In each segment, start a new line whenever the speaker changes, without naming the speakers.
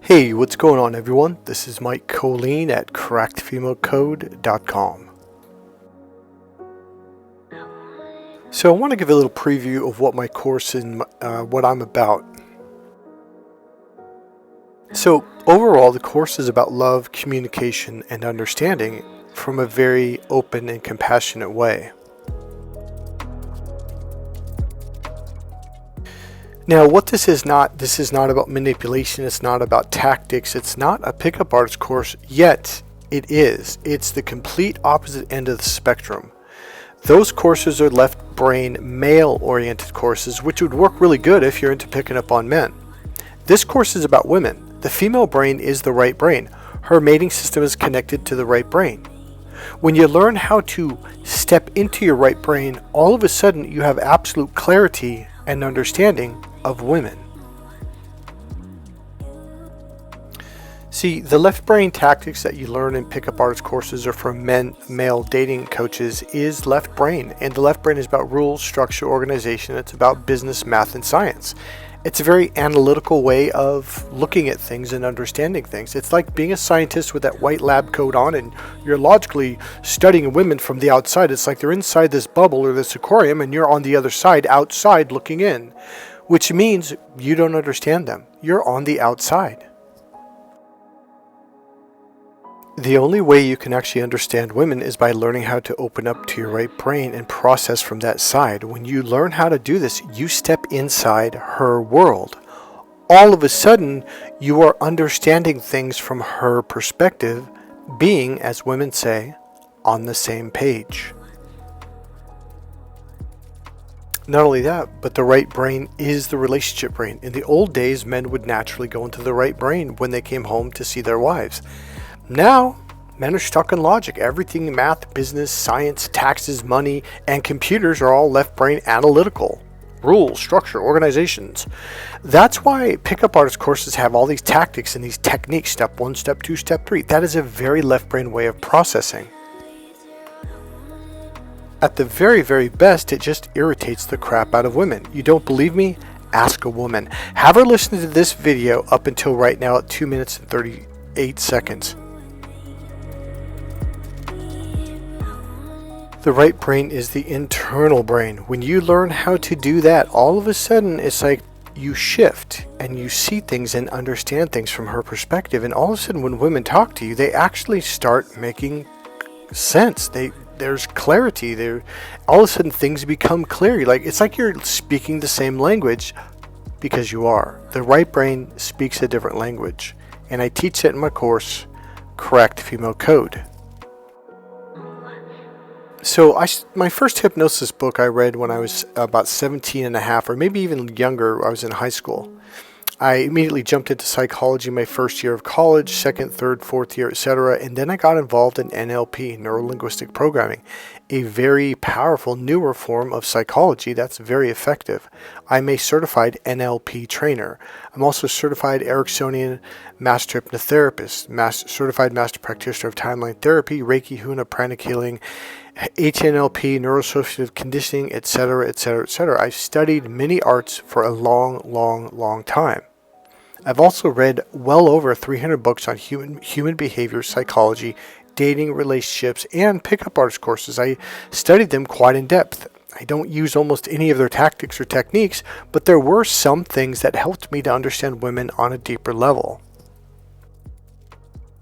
Hey, what's going on everyone? This is Mike Colleen at correctfemalecode.com. So I want to give a little preview of what my course and what I'm about. So overall, the course is about love, communication, and understanding from a very open and compassionate way. Now, what this is not about manipulation, it's not about tactics, it's not a pickup artist course, yet it is. It's the complete opposite end of the spectrum. Those courses are left brain male-oriented courses, which would work really good if you're into picking up on men. This course is about women. The female brain is the right brain. Her mating system is connected to the right brain. When you learn how to step into your right brain, all of a sudden you have absolute clarity and understanding of women. See, the left brain tactics that you learn in pickup artist courses or from male dating coaches is left brain, and the left brain is about rules, structure, organization. It's about business, math, and science. It's a very analytical way of looking at things and understanding things. It's like being a scientist with that white lab coat on and you're logically studying women from the outside. It's like they're inside this bubble or this aquarium and you're on the other side, outside, looking in, which means you don't understand them. You're on the outside. The only way you can actually understand women is by learning how to open up to your right brain and process from that side. When you learn how to do this, you step inside her world. All of a sudden, you are understanding things from her perspective, being, as women say, on the same page. Not only that, but the right brain is the relationship brain. In the old days, men would naturally go into the right brain when they came home to see their wives. Now, men are stuck in logic. Everything math, business, science, taxes, money, and computers are all left brain analytical. Rules, structure, organizations. That's why pickup artist courses have all these tactics and these techniques, step 1, step 2, step 3. That is a very left brain way of processing. At the very, very best, it just irritates the crap out of women. You don't believe me? Ask a woman. Have her listen to this video up until right now at 2 minutes and 38 seconds. The right brain is the internal brain. When you learn how to do that, all of a sudden it's like you shift and you see things and understand things from her perspective. And all of a sudden when women talk to you, they actually start making sense. There's clarity there. All of a sudden things become clear. It's like you're speaking the same language because you are. The right brain speaks a different language. And I teach it in my course, Correct Female Code. So my first hypnosis book I read when I was about 17 and a half, or maybe even younger. I was in high school. I immediately jumped into psychology my first year of college, second, third, fourth year, etc. And then I got involved in NLP, neuro-linguistic programming, a very powerful newer form of psychology that's very effective. I'm a certified NLP trainer. I'm also a certified Ericksonian master hypnotherapist, certified master practitioner of timeline therapy, Reiki, Huna, Pranic healing, HNLP, neuroassociative conditioning, etc., etc., etc. I've studied many arts for a long, long, long time. I've also read well over 300 books on human behavior, psychology, dating, relationships, and pickup artist courses. I studied them quite in depth. I don't use almost any of their tactics or techniques, but there were some things that helped me to understand women on a deeper level.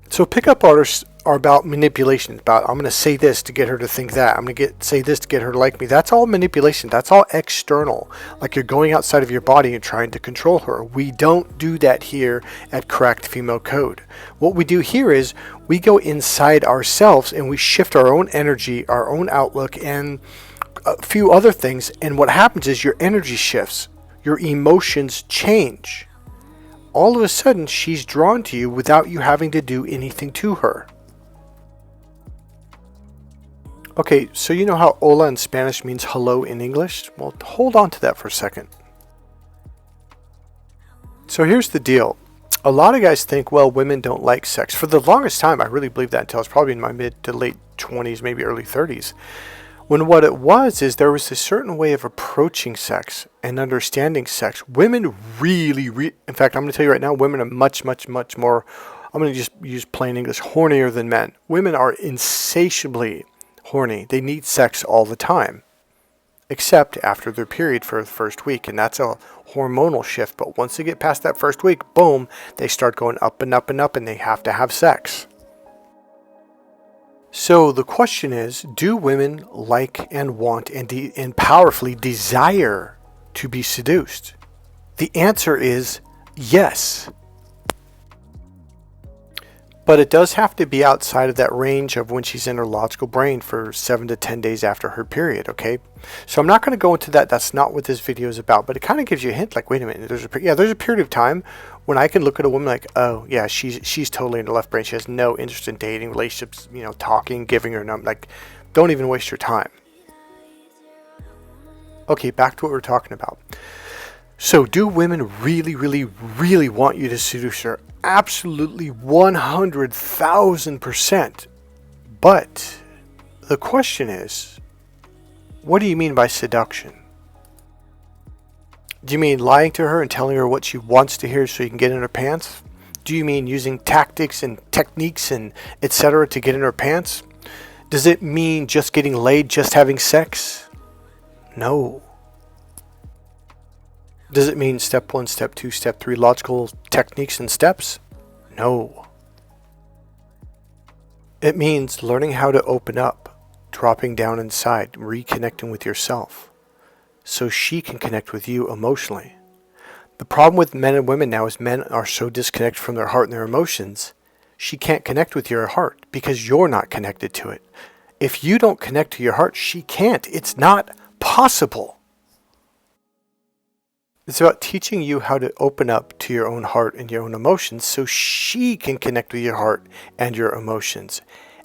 So pickup artists are about manipulation, about I'm going to say this to get her to think that. I'm going to say this to get her to like me. That's all manipulation. That's all external. Like you're going outside of your body and trying to control her. We don't do that here at Correct Female Code. What we do here is we go inside ourselves and we shift our own energy, our own outlook, and a few other things. And what happens is your energy shifts. Your emotions change. All of a sudden, she's drawn to you without you having to do anything to her. Okay, so you know how hola in Spanish means hello in English? Well, hold on to that for a second. So here's the deal. A lot of guys think, well, women don't like sex. For the longest time, I really believed that until I was probably in my mid to late 20s, maybe early 30s. When what it was is there was a certain way of approaching sex and understanding sex. Women in fact, I'm going to tell you right now, women are much, much, much more, I'm going to just use plain English, hornier than men. Women are insatiably horny. They need sex all the time, except after their period for the first week. And that's a hormonal shift. But once they get past that first week, boom, they start going up and up and up, and they have to have sex. So the question is, do women like and want and powerfully desire to be seduced? The answer is yes. But it does have to be outside of that range of when she's in her logical brain for 7 to 10 days after her period, okay? So I'm not going to go into that. That's not what this video is about. But it kind of gives you a hint, like, wait a minute, there's a period of time when I can look at a woman like, oh, yeah, she's totally in the left brain. She has no interest in dating, relationships, talking, giving her number. Like, don't even waste your time. Okay, back to what we're talking about. So do women really, really, really want you to seduce her? Absolutely 100,000%. But the question is, what do you mean by seduction? Do you mean lying to her and telling her what she wants to hear so you can get in her pants? Do you mean using tactics and techniques and etc. to get in her pants? Does it mean just getting laid, just having sex? No. Does it mean step 1, step 2, step 3 logical techniques and steps? No. It means learning how to open up, dropping down inside, reconnecting with yourself, so she can connect with you emotionally. The problem with men and women now is men are so disconnected from their heart and their emotions, she can't connect with your heart because you're not connected to it. If you don't connect to your heart, she can't. It's not possible. It's about teaching you how to open up to your own heart and your own emotions so she can connect with your heart and your emotions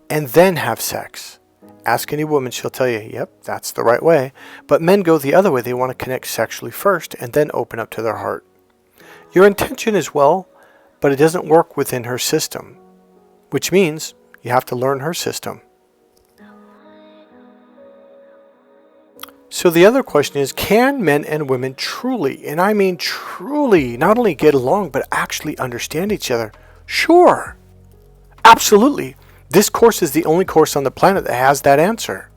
and then have sex. Ask any woman, she'll tell you, yep, that's the right way. But men go the other way. They want to connect sexually first and then open up to their heart. Your intention is well, but it doesn't work within her system, which means you have to learn her system. So the other question is, can men and women truly, and I mean truly, not only get along, but actually understand each other? Sure. Absolutely. This course is the only course on the planet that has that answer.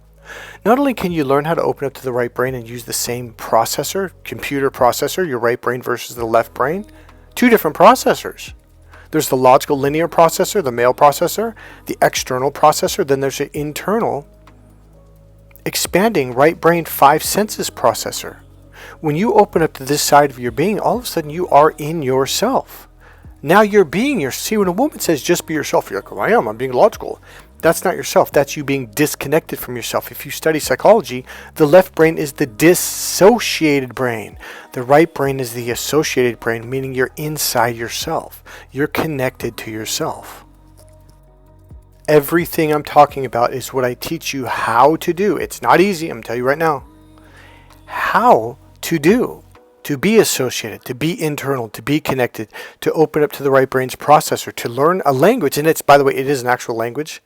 Not only can you learn how to open up to the right brain and use the same processor, computer processor, your right brain versus the left brain, 2 different processors. There's the logical linear processor, the male processor, the external processor, then there's the internal expanding right brain 5 senses processor. When you open up to this side of your being, all of a sudden you are in yourself. Now you're being yourself. See, when a woman says just be yourself, you're like, oh, I'm being logical. That's not yourself. That's you being disconnected from yourself. If you study psychology, the left brain is the dissociated brain. The right brain is the associated brain, meaning you're inside yourself. You're connected to yourself. Everything I'm talking about is what I teach you how to do. It's not easy, I'm telling you right now. How to do. To be associated, to be internal, to be connected, to open up to the right brain's processor, to learn a language. And it's, by the way, it is an actual language.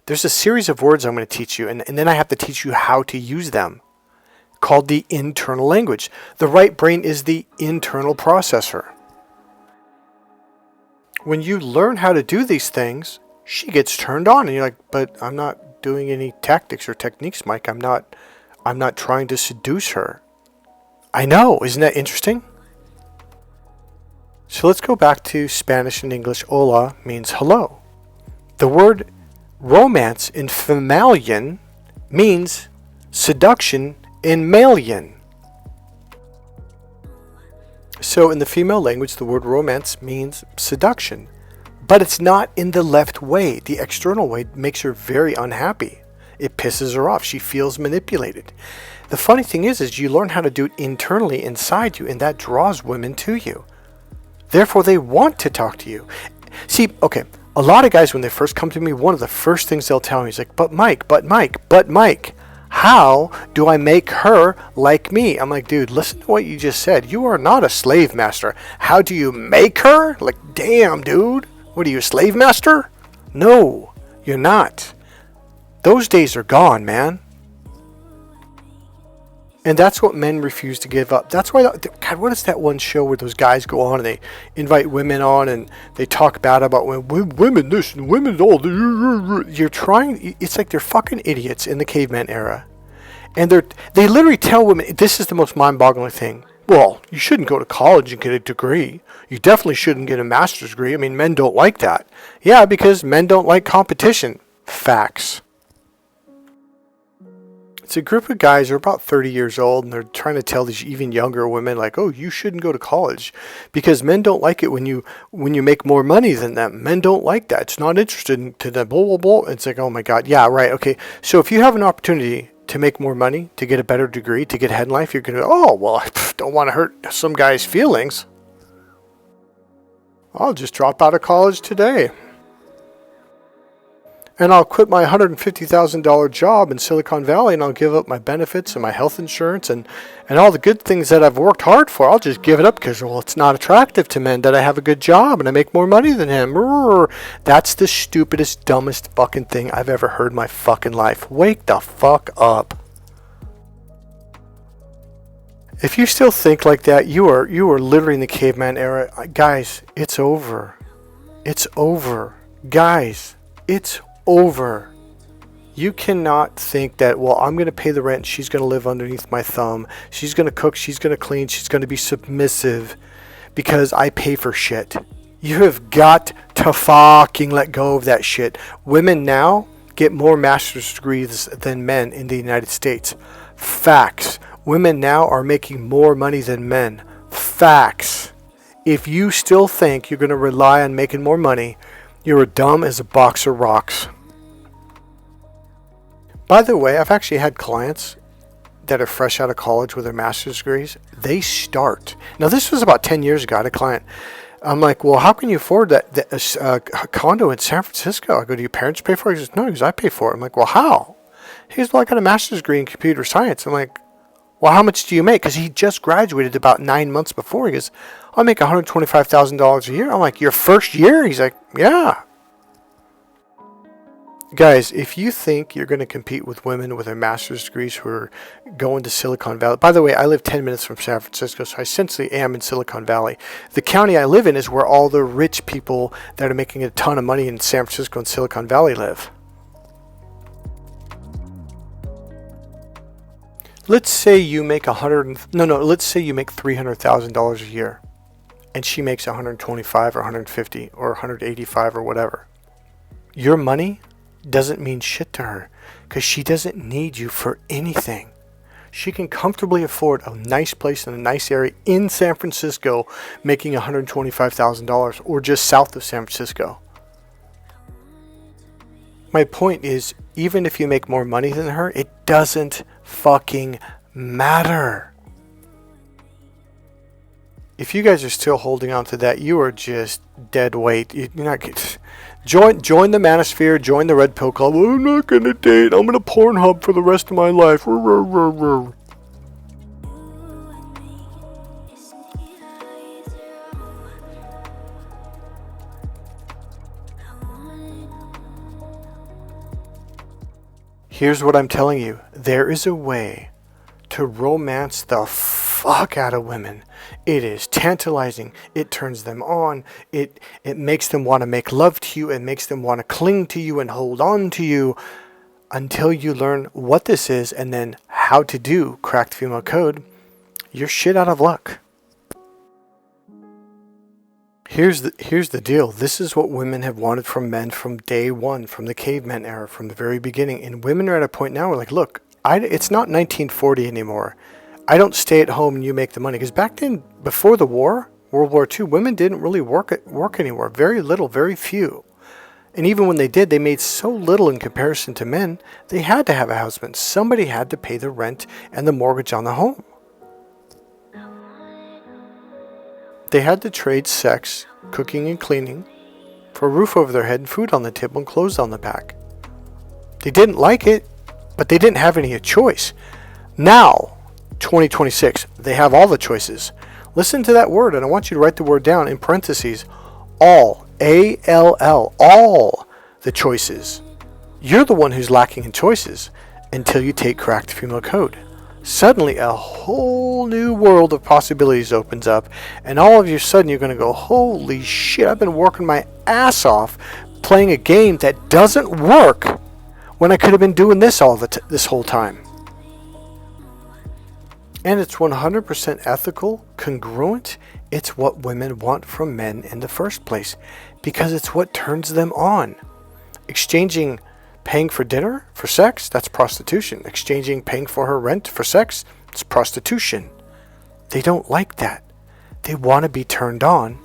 There's a series of words I'm going to teach you, and then I have to teach you how to use them, called the internal language. The right brain is the internal processor. When you learn how to do these things, she gets turned on, and you're like, but I'm not doing any tactics or techniques, Mike. I'm not trying to seduce her. I know, isn't that interesting? So let's go back to Spanish and English. Hola means hello. The word romance in Femalian means seduction in Malian. So in the female language, the word romance means seduction. But it's not in the left way. The external way makes her very unhappy. It pisses her off. She feels manipulated. The funny thing is you learn how to do it internally inside you, and that draws women to you. Therefore, they want to talk to you. See, okay, a lot of guys, when they first come to me, one of the first things they'll tell me is like, but Mike, how do I make her like me? I'm like, dude, listen to what you just said. You are not a slave master. How do you make her? Like, damn, dude. What are you, a slave master? No, you're not. Those days are gone, man. And that's what men refuse to give up. That's why, God, what is that one show where those guys go on and they invite women on and they talk bad about women this and women all. You're trying, it's like they're fucking idiots in the caveman era. And they literally tell women, this is the most mind-boggling thing. Well, you shouldn't go to college and get a degree. You definitely shouldn't get a master's degree. I mean, men don't like that. Yeah, because men don't like competition. Facts. It's a group of guys who are about 30 years old, and they're trying to tell these even younger women, like, oh, you shouldn't go to college because men don't like it when you make more money than them. Men don't like that. It's not interesting to them. Blah, blah, blah. It's like, oh my God. Yeah, right. Okay. So if you have an opportunity to make more money, to get a better degree, to get ahead in life, you're going to, oh, well, I don't want to hurt some guy's feelings. I'll just drop out of college today. And I'll quit my $150,000 job in Silicon Valley, and I'll give up my benefits and my health insurance and all the good things that I've worked hard for. I'll just give it up because, well, it's not attractive to men that I have a good job and I make more money than him. That's the stupidest, dumbest fucking thing I've ever heard in my fucking life. Wake the fuck up. If you still think like that, you are literally in the caveman era. Guys, it's over. It's over. Guys, it's over. You cannot think that, well, I'm going to pay the rent, she's going to live underneath my thumb, she's going to cook, she's going to clean, she's going to be submissive because I pay for shit. You have got to fucking let go of that shit. Women now get more master's degrees than men in the United States. Facts. Women now are making more money than men. Facts. If you still think you're going to rely on making more money, you're dumb as a box of rocks. By the way, I've actually had clients that are fresh out of college with their master's degrees. They start. Now, this was about 10 years ago. I had a client. I'm like, well, how can you afford that condo in San Francisco? I go, do your parents pay for it? He says, no, because I pay for it. I'm like, well, how? He goes, well, I got a master's degree in computer science. I'm like, well, how much do you make? Because he just graduated about 9 months before. He goes, I make $125,000 a year. I'm like, your first year? He's like, yeah. Guys, if you think you're going to compete with women with their master's degrees who are going to Silicon Valley. By the way, I live 10 minutes from San Francisco, so I essentially am in Silicon Valley. The county I live in is where all the rich people that are making a ton of money in San Francisco and Silicon Valley live. Let's say you make let's say you make $300,000 a year and she makes 125 or 150 or 185 or whatever. Your money doesn't mean shit to her because she doesn't need you for anything. She can comfortably afford a nice place in a nice area in San Francisco making $125,000 or just south of San Francisco. My point is, even if you make more money than her, it doesn't fucking matter. If you guys are still holding on to that, you are just dead weight. You're not join the manosphere, join the red pill club. I'm not gonna date. I'm gonna Pornhub for the rest of my life. Here's what I'm telling you. There is a way to romance the fuck out of women. It is tantalizing. It turns them on. It makes them want to make love to you. It makes them want to cling to you and hold on to you until you learn what this is and then how to do cracked female code. You're shit out of luck. Here's the deal. This is what women have wanted from men from day one, from the caveman era, from the very beginning. And women are at a point now where like, look, it's not 1940 anymore. I don't stay at home and you make the money. Because back then, before the war, World War II, women didn't really work anymore. Very little, very few. And even when they did, they made so little in comparison to men, they had to have a husband. Somebody had to pay the rent and the mortgage on the home. They had to trade sex, cooking and cleaning, for a roof over their head and food on the table and clothes on the back. They didn't like it, but they didn't have any choice. Now, 2026, they have all the choices. Listen to that word, and I want you to write the word down in parentheses. All, A-L-L, all the choices. You're the one who's lacking in choices until you take cracked female code. suddenly a whole new world of possibilities opens up, and all of a sudden you're going to go, holy shit, I've been working my ass off playing a game that doesn't work when I could have been doing this this whole time. And it's 100% ethical, congruent. It's what women want from men in the first place, because it's what turns them on. Exchanging paying for dinner for sex, that's prostitution. Exchanging paying for her rent for sex, it's prostitution. They don't like that. They want to be turned on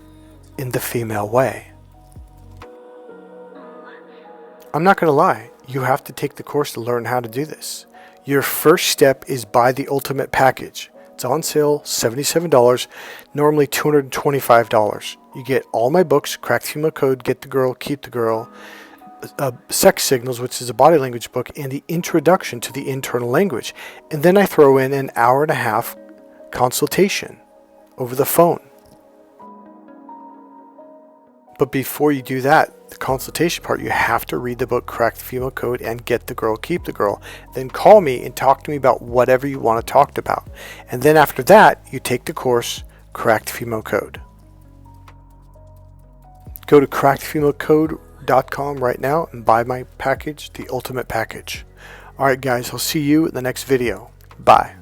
in the female way. I'm not going to lie, you have to take the course to learn how to do this. Your first step is buy the ultimate package. It's on sale, $77, normally $225. You get all my books, Cracked Female Code, Get the Girl, Keep the Girl, Sex Signals, which is a body language book, and the Introduction to the Internal Language. And then I throw in an hour and a half consultation over the phone. But before you do that, the consultation part, you have to read the book Cracked Female Code and Get the Girl, Keep the Girl. Then call me and talk to me about whatever you want to talk about. And then after that, you take the course Cracked Female Code. Go to crackedfemalecode.com right now and buy my package, the ultimate package. Alright guys, I'll see you in the next video. Bye.